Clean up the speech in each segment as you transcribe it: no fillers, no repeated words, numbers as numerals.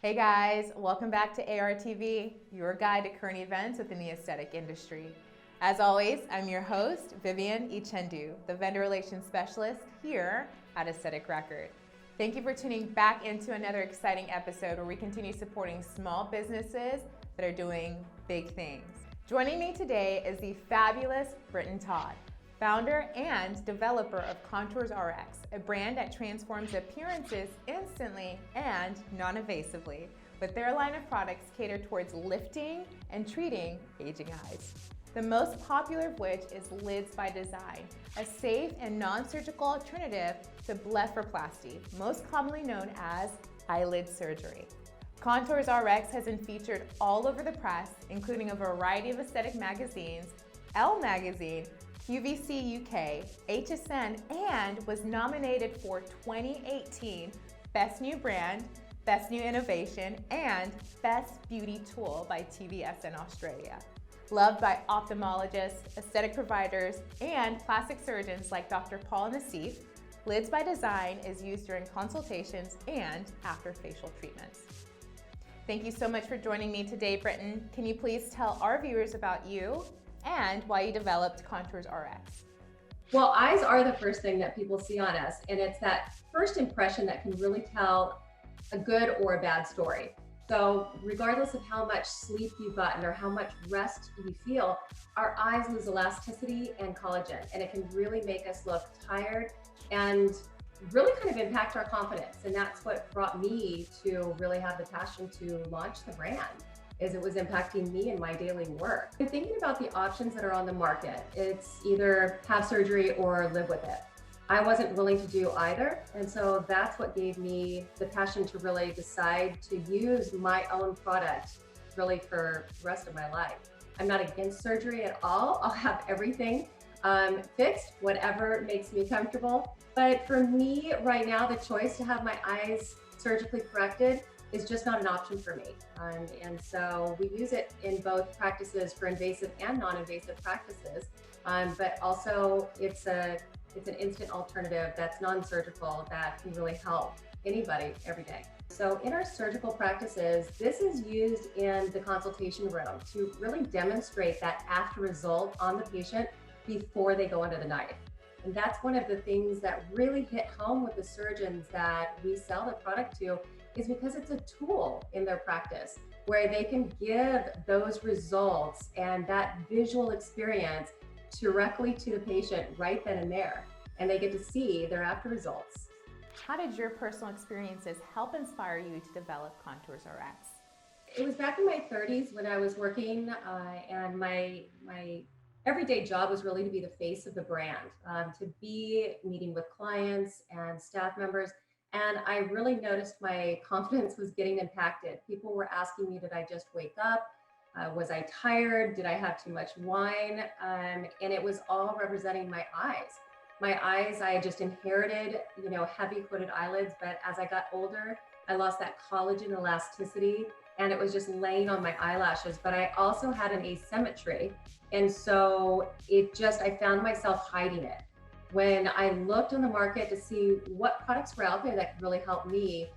Hey guys, welcome back to ARTV, your guide to current events within the aesthetic industry. As always, I'm your host, Vivienne Echendu, the vendor relations specialist here at Aesthetic Record. Thank you for tuning back into another exciting episode where we continue supporting small businesses that are doing big things. Joining me today is the fabulous Britton Todd, founder and developer of Contours RX, a brand that transforms appearances instantly and non-invasively, with their line of products catered towards lifting and treating aging eyes. The most popular of which is Lids by Design, a safe and non-surgical alternative to 𝗕𝗲𝘂𝘂𝘁𝗍, most commonly known as eyelid surgery. Contours RX has been featured all over the press, including a variety of aesthetic magazines, Elle magazine, QVC UK, HSN, and was nominated for 2018 Best New Brand, Best New Innovation, and Best Beauty Tool by TVS in Australia. Loved by ophthalmologists, aesthetic providers, and plastic surgeons like Dr. 𝗕𝗂𝘂𝘁𝗍𝗃, Lids by Design is used during consultations and after facial treatments. Thank you so much for joining me today, Britton. Can you please tell our viewers about you and why you developed Contours RX? Well, eyes are the first thing that people see on us, and it's that first impression that can really tell a good or a bad story. So regardless of how much sleep you've gotten or how much rest you feel, our eyes lose elasticity and collagen, and it can really make us look tired and really kind of impact our confidence. And that's what brought me to really have the passion to launch the brand, is it was impacting me in my daily work. I'm thinking about the options that are on the market. It's either have surgery or live with it. I wasn't willing to do either. And so that's what gave me the passion to really decide to use my own product really for the rest of my life. I'm not against surgery at all. I'll have everything fixed, whatever makes me comfortable. But for me right now, the choice to have my eyes surgically corrected is just not an option for me. And so we use it in both practices for invasive and non-invasive practices, but also it's an instant alternative that's non-surgical that can really help anybody every day. So in our surgical practices, this is used in the consultation room to really demonstrate that after result on the patient before they go under the knife. And that's one of the things that really hit home with the surgeons that we sell the product to, is because it's a tool in their practice where they can give those results and that visual experience directly to the patient right then and there, and they get to see their after results. How did your personal experiences help inspire you to develop Contours RX? It was back in my 30s when I was working, and my everyday job was really to be the face of the brand, to be meeting with clients and staff members. And I really noticed my confidence was getting impacted. People were asking me, did I just wake up? Was I tired? Did I have too much wine? And it was all representing my eyes. My eyes, I just inherited, heavy hooded eyelids, but as I got older, I lost that collagen elasticity and it was just laying on my eyelashes. But I also had an asymmetry. And so I found myself hiding it. When I looked on the market to see what products were out there that could really help me,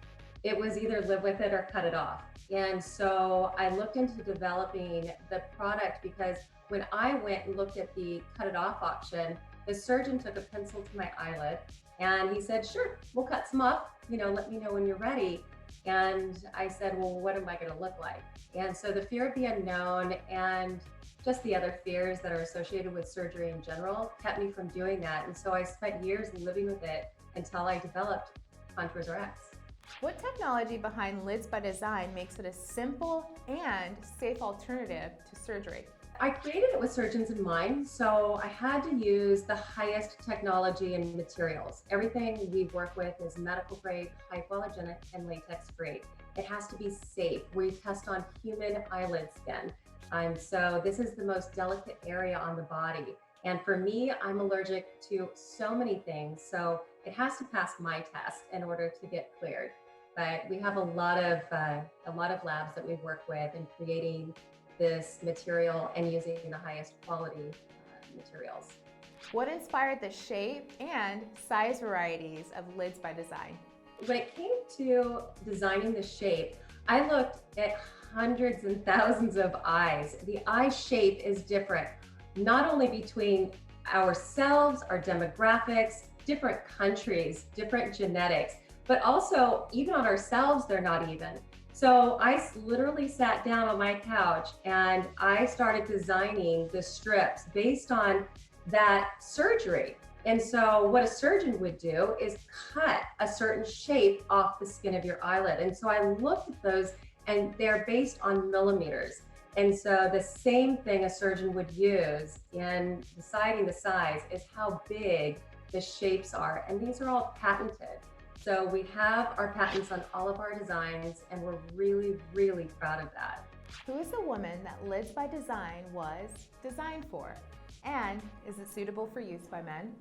it was either live with it or cut it off. And so I looked into developing the product because when I went and looked at the cut it off option, the surgeon took a pencil to my eyelid and he said, sure, we'll cut some off, let me know when you're ready. And I said, well, what am I going to look like? And so the fear of the unknown and just the other fears that are associated with surgery in general kept me from doing that. And so I spent years living with it until I developed Contours RX. What technology behind Lids by Design makes it a simple and safe alternative to surgery? I created it with surgeons in mind, so I had to use the highest technology and materials. Everything we work with is medical grade, hypoallergenic, and latex free. It has to be safe. We test on human eyelid skin. So this is the most delicate area on the body. And for me, I'm allergic to so many things. So it has to pass my test in order to get cleared. But we have a lot of labs that we work with in creating this material and using the highest quality materials. What inspired the shape and size varieties of Lids by Design? When it came to designing the shape, I looked at hundreds and thousands of eyes. The eye shape is different, not only between ourselves, our demographics, different countries, different genetics, but also even on ourselves, they're not even. So I literally sat down on my couch and I started designing the strips based on that surgery. And so what a surgeon would do is cut a certain shape off the skin of your eyelid. And so I looked at those and they're based on millimeters. And so the same thing a surgeon would use in deciding the size is how big the shapes are. And these are all patented. So we have our patents on all of our designs and we're really, really proud of that. Who is the woman that Lids by Design was designed for? And is it suitable for use by men?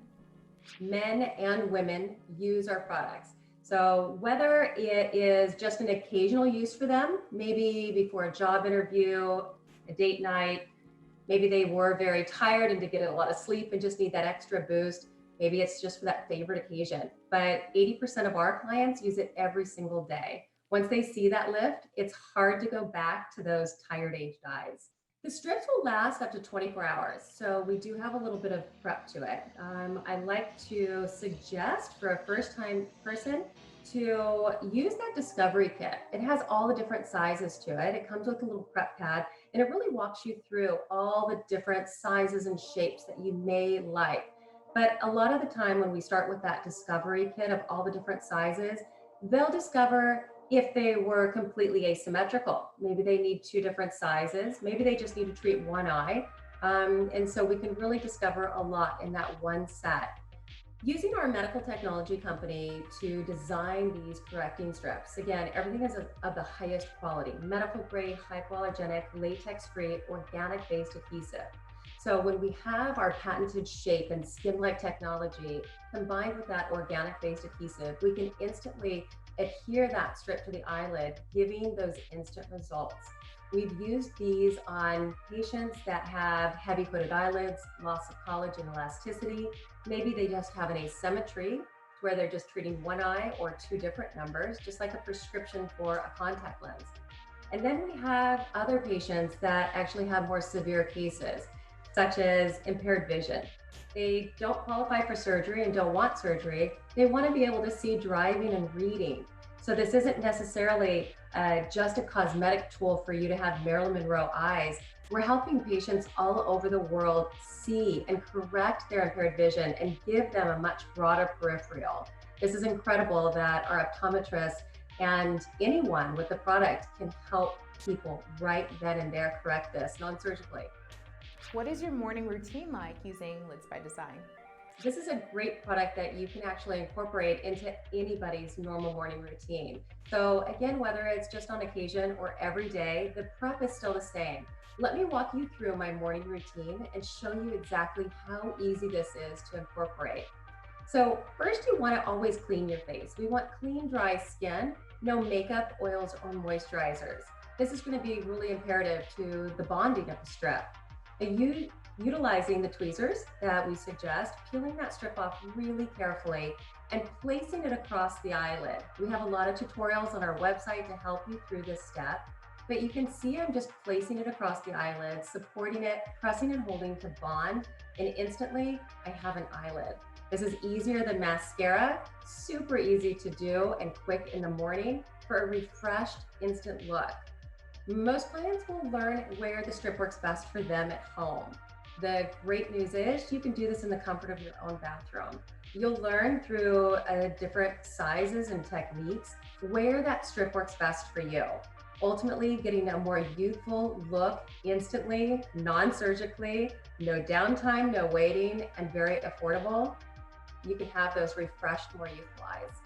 Men and women use our products. So whether it is just an occasional use for them, maybe before a job interview, a date night, maybe they were very tired and to get a lot of sleep and just need that extra boost. Maybe it's just for that favorite occasion. But 80% of our clients use it every single day. Once they see that lift, it's hard to go back to those tired aged eyes. The strips will last up to 24 hours, so we do have a little bit of prep to it. I like to suggest for a first-time person to use that discovery kit. It has all the different sizes to it. It comes with a little prep pad, and it really walks you through all the different sizes and shapes that you may like. But a lot of the time when we start with that discovery kit of all the different sizes, they'll discover if they were completely asymmetrical. Maybe they need two different sizes. Maybe they just need to treat one eye. And so we can really discover a lot in that one set. Using our medical technology company to design these correcting strips, again, everything is of the highest quality, medical grade, hypoallergenic, latex-free, organic-based adhesive. So when we have our patented shape and skin-like technology combined with that organic-based adhesive, we can instantly adhere that strip to the eyelid, giving those instant results. We've used these on patients that have heavy hooded eyelids, loss of collagen elasticity. Maybe they just have an asymmetry where they're just treating one eye or two different numbers, just like a prescription for a contact lens. And then we have other patients that actually have more severe cases, such as impaired vision. They don't qualify for surgery and don't want surgery. They want to be able to see driving and reading. So this isn't necessarily just a cosmetic tool for you to have Marilyn Monroe eyes. We're helping patients all over the world see and correct their impaired vision and give them a much broader peripheral. This is incredible that our optometrists and anyone with the product can help people right then and there correct this non-surgically. What is your morning routine like using Lids by Design? This is a great product that you can actually incorporate into anybody's normal morning routine. So again, whether it's just on occasion or every day, the prep is still the same. Let me walk you through my morning routine and show you exactly how easy this is to incorporate. So first, you want to always clean your face. We want clean, dry skin, no makeup, oils, or moisturizers. This is going to be really imperative to the bonding of the strip. And utilizing the tweezers that we suggest, peeling that strip off really carefully and placing it across the eyelid. We have a lot of tutorials on our website to help you through this step, but you can see I'm just placing it across the eyelid, supporting it, pressing and holding to bond, and instantly I have an eyelid. This is easier than mascara, super easy to do and quick in the morning for a refreshed instant look. Most clients will learn where the strip works best for them at home. The great news is you can do this in the comfort of your own bathroom. You'll learn through different sizes and techniques where that strip works best for you. Ultimately, getting a more youthful look instantly, non-surgically, no downtime, no waiting, and very affordable. You can have those refreshed, more youthful eyes.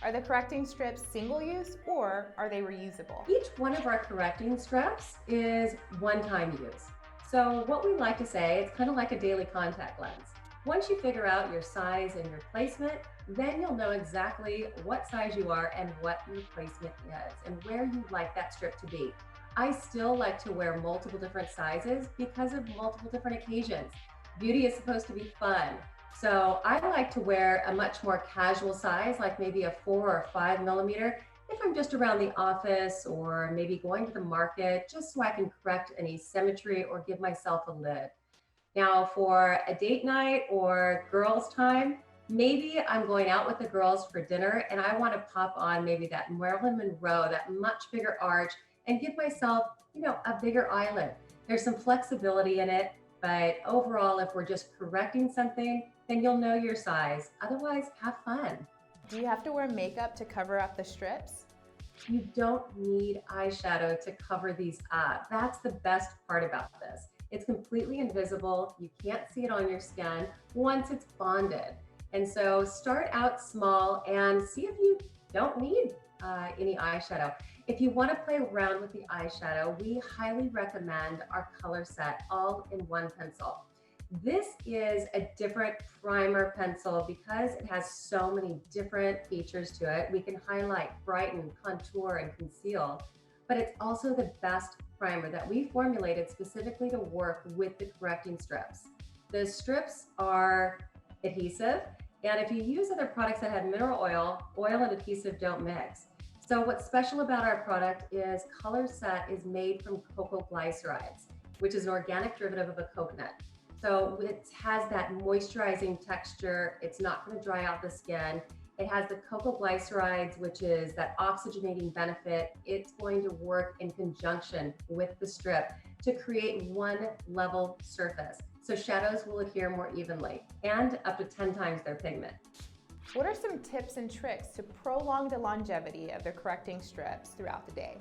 Are the correcting strips single use or are they reusable? Each one of our correcting strips is one-time use. So what we like to say, it's kind of like a daily contact lens. Once you figure out your size and your placement, then you'll know exactly what size you are and what your placement is and where you like that strip to be. I still like to wear multiple different sizes because of multiple different occasions. Beauty is supposed to be fun. So I like to wear a much more casual size, like maybe a 4 or 5 millimeter. if I'm just around the office or maybe going to the market, just so I can correct an asymmetry or give myself a lid. Now for a date night or girls' time, maybe I'm going out with the girls for dinner and I want to pop on maybe that Marilyn Monroe, that much bigger arch, and give myself, a bigger eyelid. There's some flexibility in it, but overall, if we're just correcting something, then you'll know your size. Otherwise, have fun. Do you have to wear makeup to cover up the strips? You don't need eyeshadow to cover these up. That's the best part about this. It's completely invisible. You can't see it on your skin once it's bonded. And so start out small and see if you don't need any eyeshadow. If you want to play around with the eyeshadow, we highly recommend our color set all-in-one pencil. This is a different primer pencil because it has so many different features to it. We can highlight, brighten, contour, and conceal, but it's also the best primer that we formulated specifically to work with the correcting strips. The strips are adhesive, and if you use other products that have mineral oil, oil and adhesive don't mix. So what's special about our product is Color Set is made from 𝗕𝗂𝗂𝘃𝗃𝗁, which is an organic derivative of a coconut. So it has that moisturizing texture. It's not going to dry out the skin. It has the 𝗕𝗂𝗂𝗃𝗁, which is that oxygenating benefit. It's going to work in conjunction with the strip to create one level surface. So shadows will adhere more evenly and up to 10 times their pigment. What are some tips and tricks to prolong the longevity of the correcting strips throughout the day?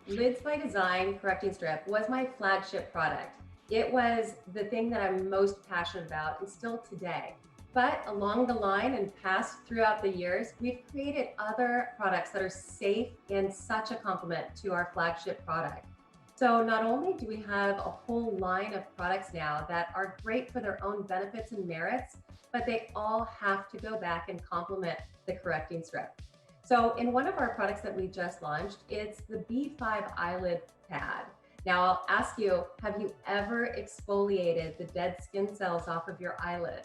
Lids by Design Correcting Strip was my flagship product. It was the thing that I'm most passionate about and still today. But along the line and past throughout the years, we've created other products that are safe and such a complement to our flagship product. So not only do we have a whole line of products now that are great for their own benefits and merits, but they all have to go back and complement the correcting strip. So in one of our products that we just launched, it's the B5 eyelid pad. Now I'll ask you, have you ever exfoliated the dead skin cells off of your eyelid?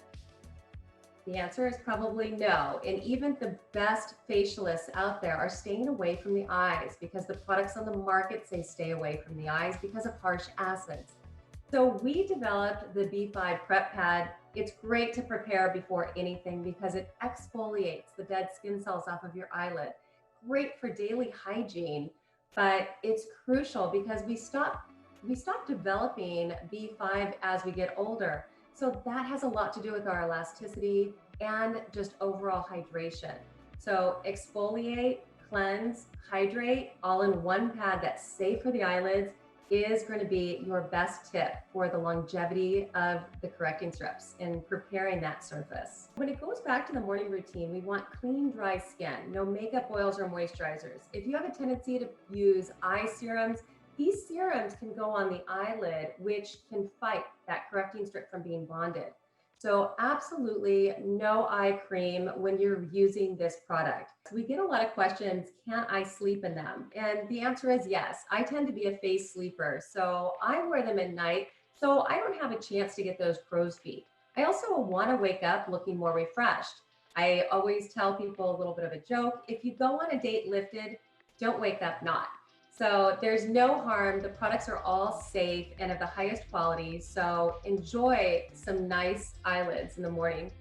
The answer is probably no. And even the best facialists out there are staying away from the eyes because the products on the market say stay away from the eyes because of harsh acids. So we developed the B5 Prep Pad. It's great to prepare before anything because it exfoliates the dead skin cells off of your eyelid. Great for daily hygiene, but it's crucial because we stop developing B5 as we get older. So that has a lot to do with our elasticity and just overall hydration. So exfoliate, cleanse, hydrate, all in one pad that's safe for the eyelids is going to be your best tip for the longevity of the correcting strips and preparing that surface. When it goes back to the morning routine, we want clean, dry skin, no makeup oils or moisturizers. If you have a tendency to use eye serums, these serums can go on the eyelid, which can fight that correcting strip from being bonded. So absolutely no eye cream when you're using this product. We get a lot of questions, can I sleep in them? And the answer is yes. I tend to be a face sleeper, so I wear them at night, so I don't have a chance to get those crow's feet. I also want to wake up looking more refreshed. I always tell people a little bit of a joke, if you go on a date lifted, don't wake up not. So there's no harm. The products are all safe and of the highest quality. So enjoy some nice eyelids in the morning.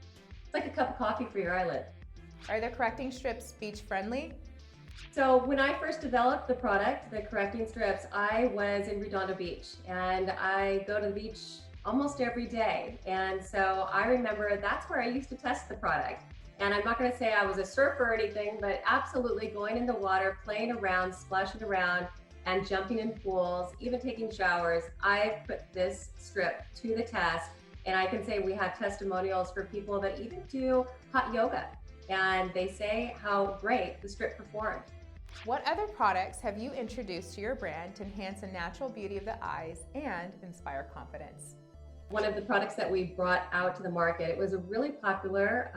It's like a cup of coffee for your eyelid. Are the correcting strips beach friendly? So when I first developed the product, the correcting strips, I was in Redondo Beach and I go to the beach almost every day. And so I remember that's where I used to test the product. And I'm not going to say I was a surfer or anything, but absolutely going in the water, playing around, splashing around, and jumping in pools, even taking showers. I put this strip to the test, and I can say we have testimonials for people that even do hot yoga, and they say how great the strip performed. What other products have you introduced to your brand to enhance the natural beauty of the eyes and inspire confidence? One of the products that we brought out to the market, it was a really popular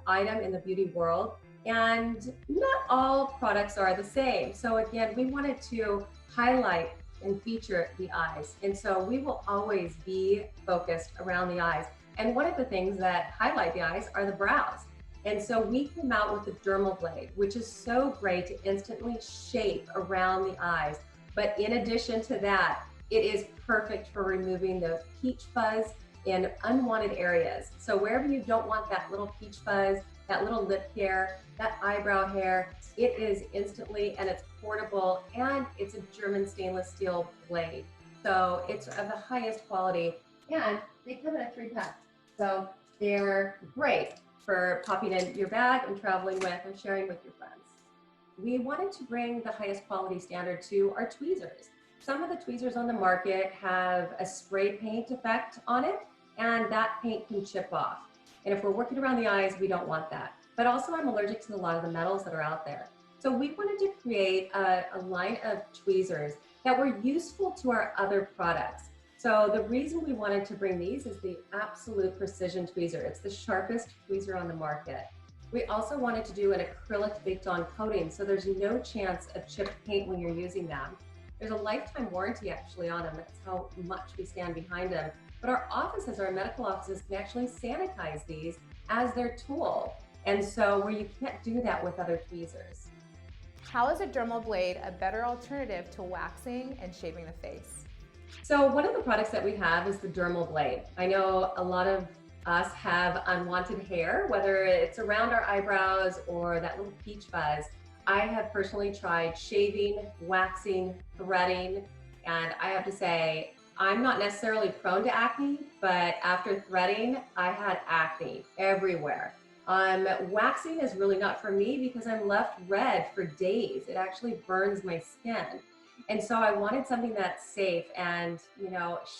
item in the beauty world, and not all products are the same. So again, we wanted to highlight and feature the eyes. And so we will always be focused around the eyes. And one of the things that highlight the eyes are the brows. And so we came out with the Dermal blade, which is so great to instantly shape around the eyes. But in addition to that, it is perfect for removing those peach fuzz in unwanted areas. So wherever you don't want that little peach fuzz, that little lip hair, that eyebrow hair, it is instantly, and it's portable, and it's a German stainless steel blade. So it's of the highest quality, and they come in a 3-pack. So they're great for popping in your bag and traveling with or sharing with your friends. We wanted to bring the highest quality standard to our tweezers. Some of the tweezers on the market have a spray paint effect on it, and that paint can chip off. And if we're working around the eyes, we don't want that. But also I'm allergic to a lot of the metals that are out there. So we wanted to create a line of tweezers that were useful to our other products. So the reason we wanted to bring these is the absolute precision tweezer. It's the sharpest tweezer on the market. We also wanted to do an acrylic baked on coating, so there's no chance of chipped paint when you're using them. There's a lifetime warranty actually on them. That's how much we stand behind them. But our offices, our medical offices, can actually sanitize these as their tool. And so where you can't do that with other tweezers. How is a dermal blade a better alternative to waxing and shaving the face? So one of the products that we have is the Dermal blade. I know a lot of us have unwanted hair, whether it's around our eyebrows or that little peach fuzz. I have personally tried shaving, waxing, threading, and I have to say, I'm not necessarily prone to acne, but after threading, I had acne everywhere. Waxing is really not for me because I'm left red for days. It actually burns my skin. And so I wanted something that's safe, and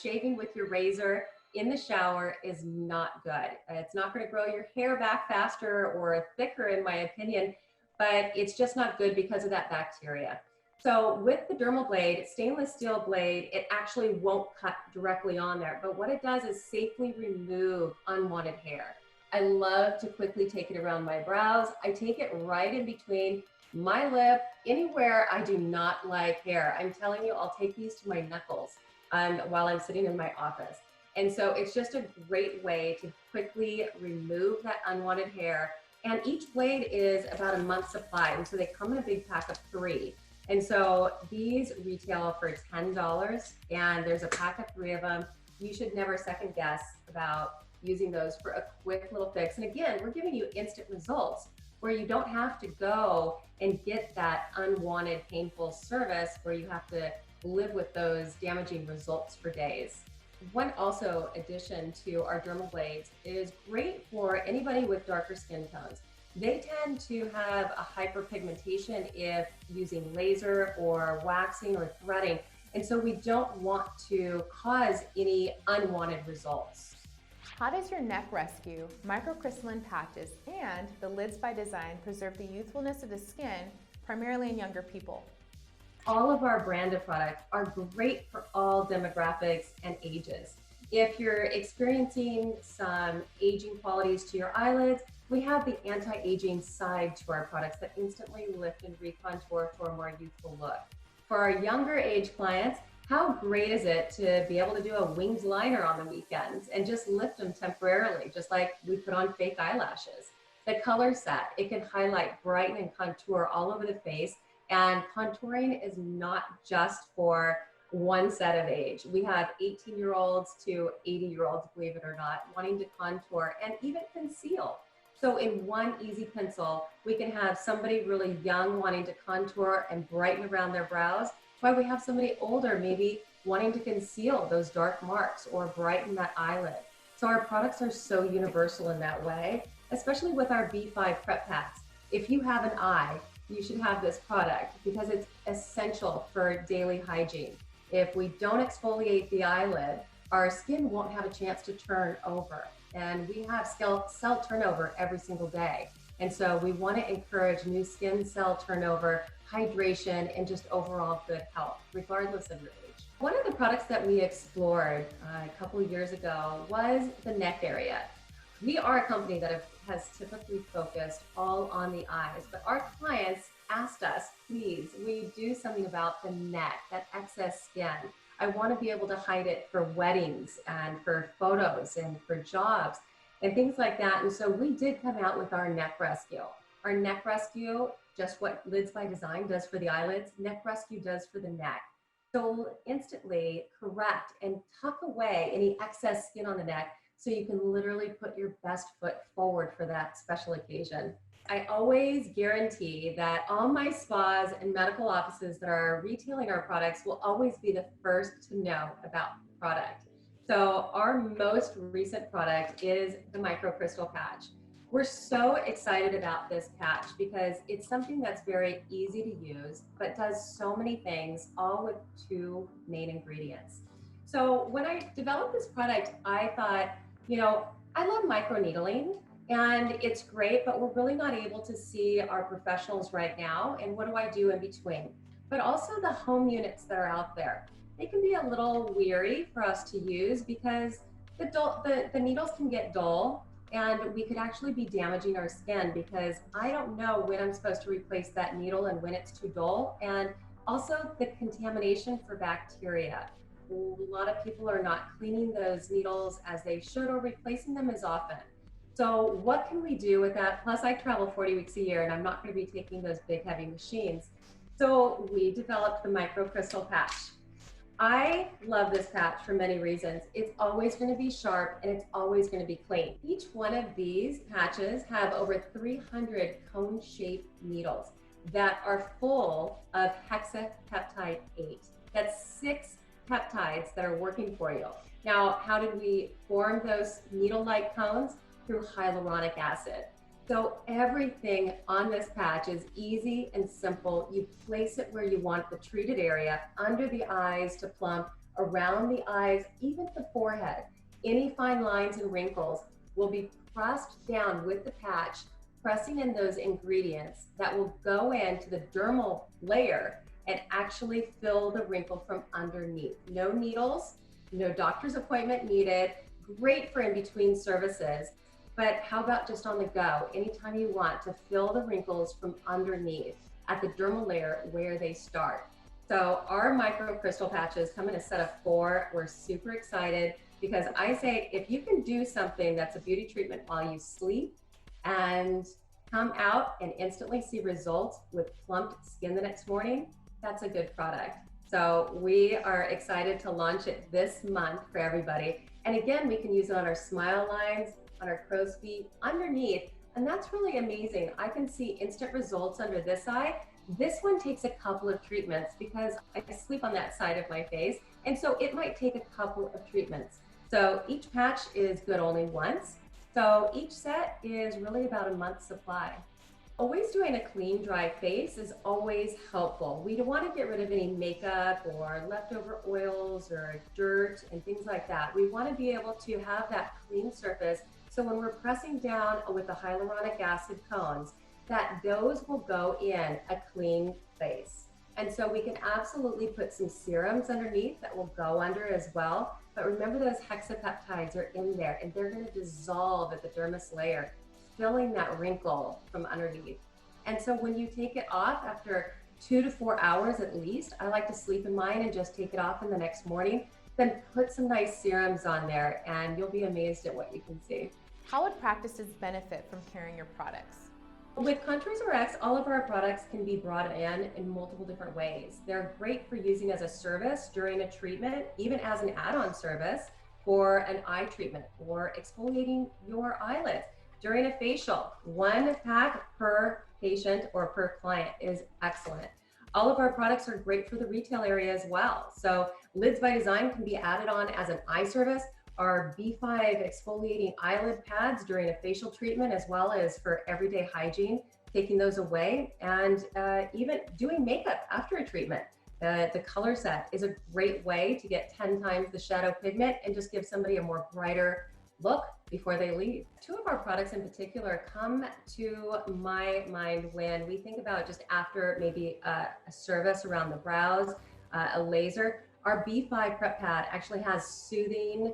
shaving with your razor in the shower is not good. It's not going to grow your hair back faster or thicker in my opinion, but it's just not good because of that bacteria. So with the Dermal blade, stainless steel blade, it actually won't cut directly on there, but what it does is safely remove unwanted hair. I love to quickly take it around my brows. I take it right in between my lip, anywhere I do not like hair. I'm telling you, I'll take these to my knuckles while I'm sitting in my office. And so it's just a great way to quickly remove that unwanted hair. And each blade is about a month's supply. And so they come in a big pack of 3. And so these retail for $10, and there's a pack of 3 of them. You should never second guess about using those for a quick little fix. And again, we're giving you instant results where you don't have to go and get that unwanted, painful service where you have to live with those damaging results for days. One also addition to our dermal blades is great for anybody with darker skin tones. They tend to have a hyperpigmentation if using laser or waxing or threading. And so we don't want to cause any unwanted results. How does your neck rescue, microcrystalline patches, and the Lids by Design preserve the youthfulness of the skin, primarily in younger people? All of our branded products are great for all demographics and ages. If you're experiencing some aging qualities to your eyelids, we have the anti-aging side to our products that instantly lift and recontour for a more youthful look. For our younger age clients, how great is it to be able to do a winged liner on the weekends and just lift them temporarily, just like we put on fake eyelashes. The color set, it can highlight, brighten, and contour all over the face. And contouring is not just for one set of age. We have 18-year-olds to 80-year-olds, believe it or not, wanting to contour and even conceal. So in one easy pencil, we can have somebody really young wanting to contour and brighten around their brows, while we have somebody older maybe wanting to conceal those dark marks or brighten that eyelid. So our products are so universal in that way, especially with our B5 prep packs. If you have an eye, you should have this product because it's essential for daily hygiene. If we don't exfoliate the eyelid, our skin won't have a chance to turn over. And we have cell turnover every single day. And so we want to encourage new skin cell turnover, hydration, and just overall good health, regardless of your age. One of the products that we explored a couple of years ago was the neck area. We are a company that has typically focused all on the eyes, but our clients asked us, please, we do something about the neck, that excess skin. I want to be able to hide it for weddings and for photos and for jobs. and things like that. And so we did come out with our neck rescue. Our neck rescue, just what Lids by Design does for the eyelids, neck rescue does for the neck. So we'll instantly correct and tuck away any excess skin on the neck so you can literally put your best foot forward for that special occasion. I always guarantee that all my spas and medical offices that are retailing our products will always be the first to know about the product. So our most recent product is the microcrystal patch. We're so excited about this patch because it's something that's very easy to use, but does so many things, all with 2 main ingredients. So when I developed this product, I thought, I love microneedling and it's great, but we're really not able to see our professionals right now. And what do I do in between? But also the home units that are out there. They can be a little weary for us to use because the needles can get dull and we could actually be damaging our skin because I don't know when I'm supposed to replace that needle and when it's too dull. And also the contamination for bacteria. A lot of people are not cleaning those needles as they should or replacing them as often. So what can we do with that? Plus I travel 40 weeks a year and I'm not going to be taking those big heavy machines. So we developed the microcrystal patch. I love this patch for many reasons. It's always going to be sharp and it's always going to be clean. Each one of these patches have over 300 cone-shaped needles that are full of hexapeptide-8. That's 6 peptides that are working for you. Now, how did we form those needle-like cones? Through hyaluronic acid. So everything on this patch is easy and simple. You place it where you want the treated area, under the eyes to plump, around the eyes, even the forehead. Any fine lines and wrinkles will be pressed down with the patch, pressing in those ingredients that will go into the dermal layer and actually fill the wrinkle from underneath. No needles, no doctor's appointment needed, great for in-between services. But how about just on the go, anytime you want to fill the wrinkles from underneath at the dermal layer where they start. So our microcrystal patches come in a set of 4. We're super excited because I say, if you can do something that's a beauty treatment while you sleep and come out and instantly see results with plumped skin the next morning, that's a good product. So we are excited to launch it this month for everybody. And again, we can use it on our smile lines, on our crow's feet, underneath, and that's really amazing. I can see instant results under this eye. This one takes a couple of treatments because I sleep on that side of my face, and so it might take a couple of treatments. So each patch is good only once. So each set is really about a month's supply. Always doing a clean, dry face is always helpful. We don't want to get rid of any makeup or leftover oils or dirt and things like that. We want to be able to have that clean surface. So when we're pressing down with the hyaluronic acid cones, that those will go in a clean place. And so we can absolutely put some serums underneath that will go under as well. But remember, those hexapeptides are in there and they're going to dissolve at the dermis layer, filling that wrinkle from underneath. And so when you take it off after 2 to 4 hours at least, I like to sleep in mine and just take it off in the next morning, then put some nice serums on there and you'll be amazed at what you can see. How would practices benefit from carrying your products? With Contours RX, all of our products can be brought in multiple different ways. They're great for using as a service during a treatment, even as an add-on service for an eye treatment or exfoliating your eyelids. During a facial, 1 pack per patient or per client is excellent. All of our products are great for the retail area as well. So Lids by Design can be added on as an eye service. Our B5 exfoliating eyelid pads during a facial treatment, as well as for everyday hygiene, taking those away, and even doing makeup after a treatment. The color set is a great way to get 10 times the shadow pigment and just give somebody a more brighter look before they leave. 2 of our products in particular come to my mind when we think about just after maybe a service around the brows, a laser. Our B5 prep pad actually has soothing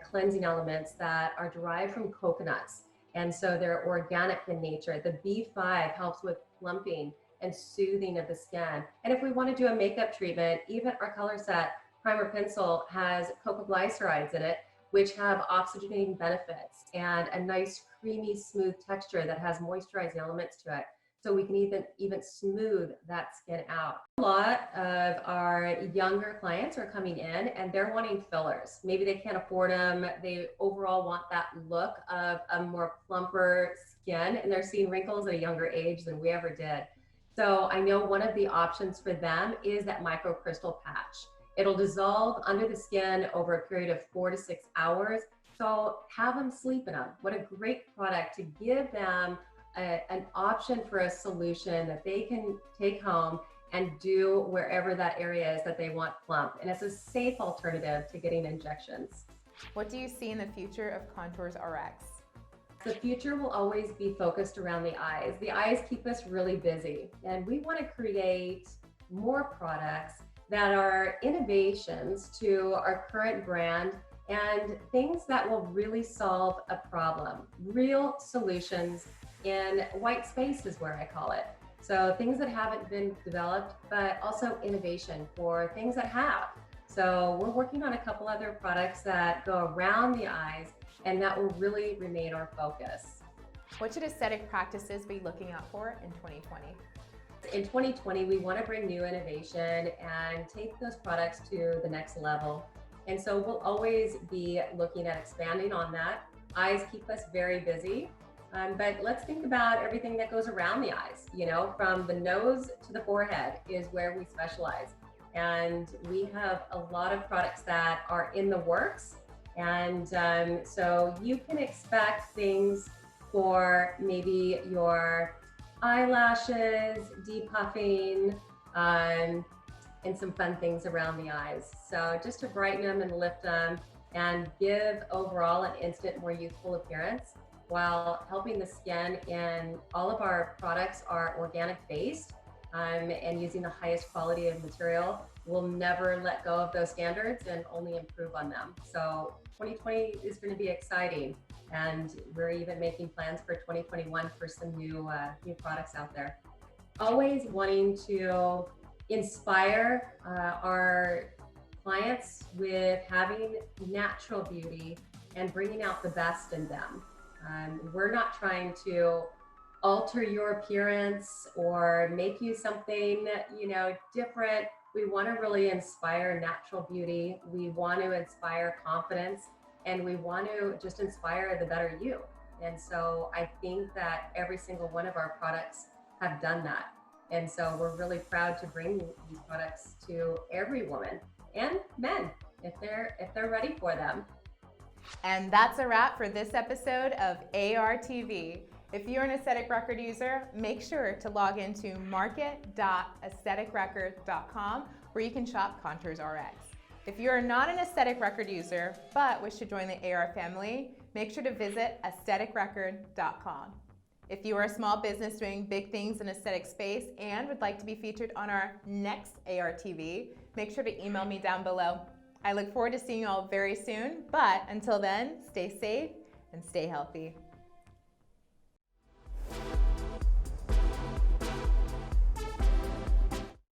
cleansing elements that are derived from coconuts. And so they're organic in nature. The B5 helps with plumping and soothing of the skin. And if we want to do a makeup treatment, even our color set primer pencil has cocoglycerides in it, which have oxygenating benefits and a nice creamy smooth texture that has moisturizing elements to it. So we can even smooth that skin out. A lot of our younger clients are coming in and they're wanting fillers. Maybe they can't afford them. They overall want that look of a more plumper skin, and they're seeing wrinkles at a younger age than we ever did. So I know one of the options for them is that microcrystal patch. It'll dissolve under the skin over a period of 4 to 6 hours. So have them sleep in them. What a great product to give them an option for a solution that they can take home and do wherever that area is that they want plump. And it's a safe alternative to getting injections. What do you see in the future of Contours RX? The future will always be focused around the eyes. The eyes keep us really busy, and we want to create more products that are innovations to our current brand and things that will really solve a problem. Real solutions in white space is where I call it. So things that haven't been developed, but also innovation for things that have. So we're working on a couple other products that go around the eyes, and that will really remain our focus. What should aesthetic practices be looking out for in 2020? In 2020, we want to bring new innovation and take those products to the next level. And so we'll always be looking at expanding on that. Eyes keep us very busy. But let's think about everything that goes around the eyes, you know, from the nose to the forehead is where we specialize. And we have a lot of products that are in the works. And so you can expect things for maybe your eyelashes, depuffing, and some fun things around the eyes. So just to brighten them and lift them and give overall an instant, more youthful appearance, while helping the skin. And all of our products are organic based and using the highest quality of material. We'll never let go of those standards and only improve on them. So 2020 is going to be exciting, and we're even making plans for 2021 for some new products out there. Always wanting to inspire our clients with having natural beauty and bringing out the best in them. We're not trying to alter your appearance or make you something, you know, different. We want to really inspire natural beauty. We want to inspire confidence, and we want to just inspire the better you. And so I think that every single one of our products have done that. And so we're really proud to bring these products to every woman and men if they're ready for them. And that's a wrap for this episode of ARTV. If you're an aesthetic record user, make sure to log into market.aestheticrecord.com where you can shop Contours RX. If you're not an aesthetic record user but wish to join the AR family, make sure to visit aestheticrecord.com. If you are a small business doing big things in aesthetic space and would like to be featured on our next ARTV, make sure to email me down below. I look forward to seeing you all very soon, but until then, stay safe and stay healthy.